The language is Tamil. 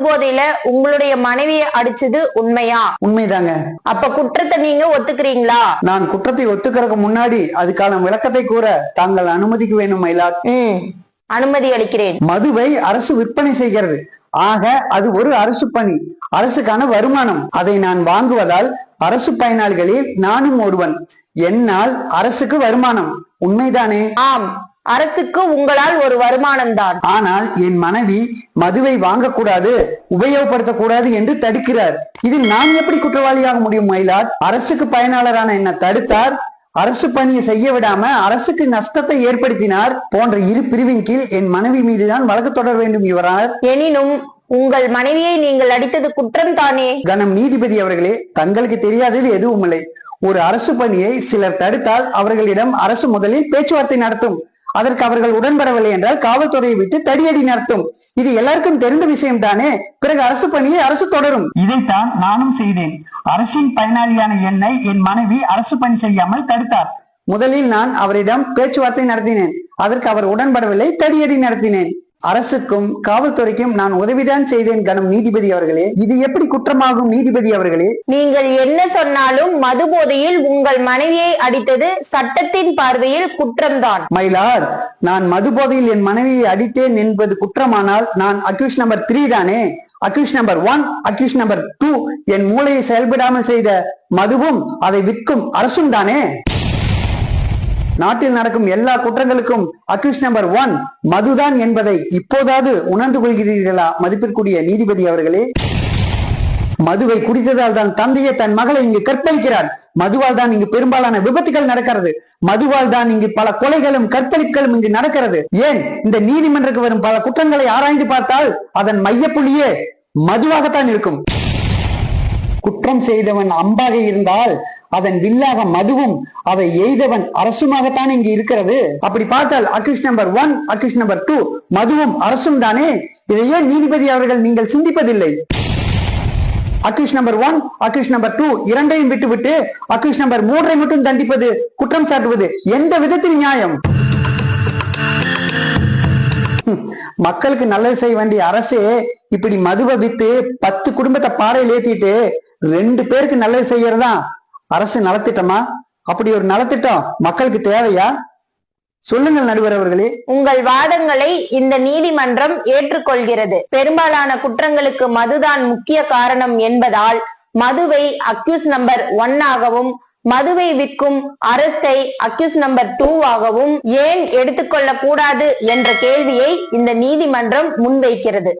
போதையில உங்களுடைய மனைவியை அடிச்சது உண்மையா? உண்மைதாங்க. அப்ப குற்றத்தை நீங்க ஒத்துக்கிறீங்களா? நான் குற்றத்தை ஒத்துக்கிறதுக்கு முன்னாடி அதுக்கான விளக்கத்தை கூற தாங்கள் அனுமதிக்கு வேணும் மயிலாட். அனுமதி அளிக்கிறேன். மதுவை அரசு விற்பனை செய்கிறது. ஆக அது ஒரு அரசு பணி, அரசுக்கான வருமானம். அதை நான் வாங்குவதால் அரசு பயனாளிகளில் நானும் ஒருவன். என்னால் அரசுக்கு வருமானம். உண்மைதானே? ஆம், அரசுக்கு உங்களால் ஒரு வருமானம் தான். ஆனால் என் மனைவி மதுவை வாங்கக்கூடாது, உபயோகப்படுத்தக்கூடாது என்று தடுக்கிறார். இதில் நான் எப்படி குற்றவாளியாக முடியும் மயிலாட்? அரசுக்கு பயனாளரான என்ன தடுத்தார், அரசு பணியை செய்ய விடாம அரசுக்கு நஷ்டத்தை ஏற்படுத்தினார் போன்ற இரு பிரிவின் கீழ் என் மனைவி மீதுதான் வழக்கு தொடர வேண்டும் யுவரானர். எனினும் உங்கள் மனைவியை நீங்கள் அடித்தது குற்றம் தானே? கனம் நீதிபதி அவர்களே, தங்களுக்கு தெரியாதது எதுவும் இல்லை. ஒரு அரசு பணியை சிலர் தடுத்தால் அவர்களிடம் அரசு முதலில் பேச்சுவார்த்தை நடத்தும். அதற்கு அவர்கள் உடன்படவில்லை என்றால் காவல்துறையை விட்டு தடியடி நடத்தும். இது எல்லாருக்கும் தெரிந்த விஷயம் தானே. பிறகு அரசு பணியை அரசு தொடரும். இதைத்தான் நானும் செய்தேன். அரசின் பயனாளியான என்னை என் மனைவி அரசு பணி செய்யாமல் தடுத்தார். முதலில் நான் அவரிடம் பேச்சுவார்த்தை நடத்தினேன். அதற்கு அவர் உடன்படவில்லை, தடியடி நடத்தினேன். அரசுக்கும் காவல்துறைக்கும் நான் உதவிதான் செய்தேன் கனம் நீதிபதி அவர்களே. இது எப்படி குற்றமாகும் நீதிபதி அவர்களே? நீங்கள் என்ன சொன்னாலும் மது போதையில் உங்கள் மனைவியை அடித்தது சட்டத்தின் பார்வையில் குற்றம்தான். மயிலார், நான் மது போதையில் என் மனைவியை அடித்தேன் என்பது குற்றமானால் நான் அக்யூஸ் நம்பர் 3 தானே. அக்யூஸ் நம்பர் 1, அக்யூஸ் நம்பர் 2 என் மூளையை செயல்படாமல் செய்த மதுவும் அதை விற்கும் அரசும் தானே. நாட்டில் நடக்கும் எல்லா குற்றங்களுக்கும் அக்யூஸ் நம்பர் 1 மதுதான் என்பதை இப்போதாவது உணர்ந்து கொள்கிறீர்களா மதிப்பிற்குரிய நீதிபதி அவர்களே? மதுவை குடித்ததால் தான் தந்தையே தன் மகளை இங்கு கற்பழிக்கிறார். மதுவால் தான் இங்கு பெரும்பாலான விபத்துகள் நடக்கிறது. மதுவால் தான் இங்கு பல கொலைகளும் கற்பழிப்புகளும் இங்கு நடக்கிறது. ஏன் இந்த நீதிமன்றத்துக்கு வரும் பல குற்றங்களை ஆராய்ந்து பார்த்தால் அதன் மையப்புள்ளியே மதுவாகத்தான் இருக்கும். குற்றம் செய்தவன் அம்பாக இருந்தால் அதன் வில்லாக மதுவும் அதை எய்தவன் அரசுமாகத்தான் இங்கு இருக்கிறது. அப்படி பார்த்தால் அக்யூஸ் நம்பர் 1, அக்யூஸ் நம்பர் 2 மதுவும் அரசும் தானே. இதையே நீதிபதி அவர்கள் நீங்கள் சிந்திப்பதில்லை. அக்யூஸ் நம்பர் 1, அக்யூஸ் நம்பர் 2 இரண்டையும் விட்டுவிட்டு அக்யூஸ் நம்பர் 3 மட்டும் தண்டிப்பது, குற்றம் சாட்டுவது எந்த விதத்தில் நியாயம்? மக்களுக்கு நல்லது செய்ய வேண்டிய அரசே இப்படி மதுவை வித்து 10 குடும்பத்தை பாறையில் ஏத்திட்டு 2 பேருக்கு நல்லது செய்யறதா அரசு நலத்திட்டமா? அப்படி ஒரு நலத்திட்டம் மக்களுக்கு தேவையா? சொல்லுங்கள் நடுவர் அவர்களே. உங்கள் வாதங்களை இந்த நீதிமன்றம் ஏற்றுக்கொள்கிறது. பெரும்பாலான குற்றங்களுக்கு மதுதான் முக்கிய காரணம் என்பதால் மதுவை அக்யூஸ் நம்பர் 1 ஆகவும் மதுவை விற்கும் அரசை அக்யூஸ் நம்பர் 2 ஆகவும் ஏன் எடுத்துக்கொள்ள கூடாது என்ற கேள்வியை இந்த நீதிமன்றம் முன்வைக்கிறது.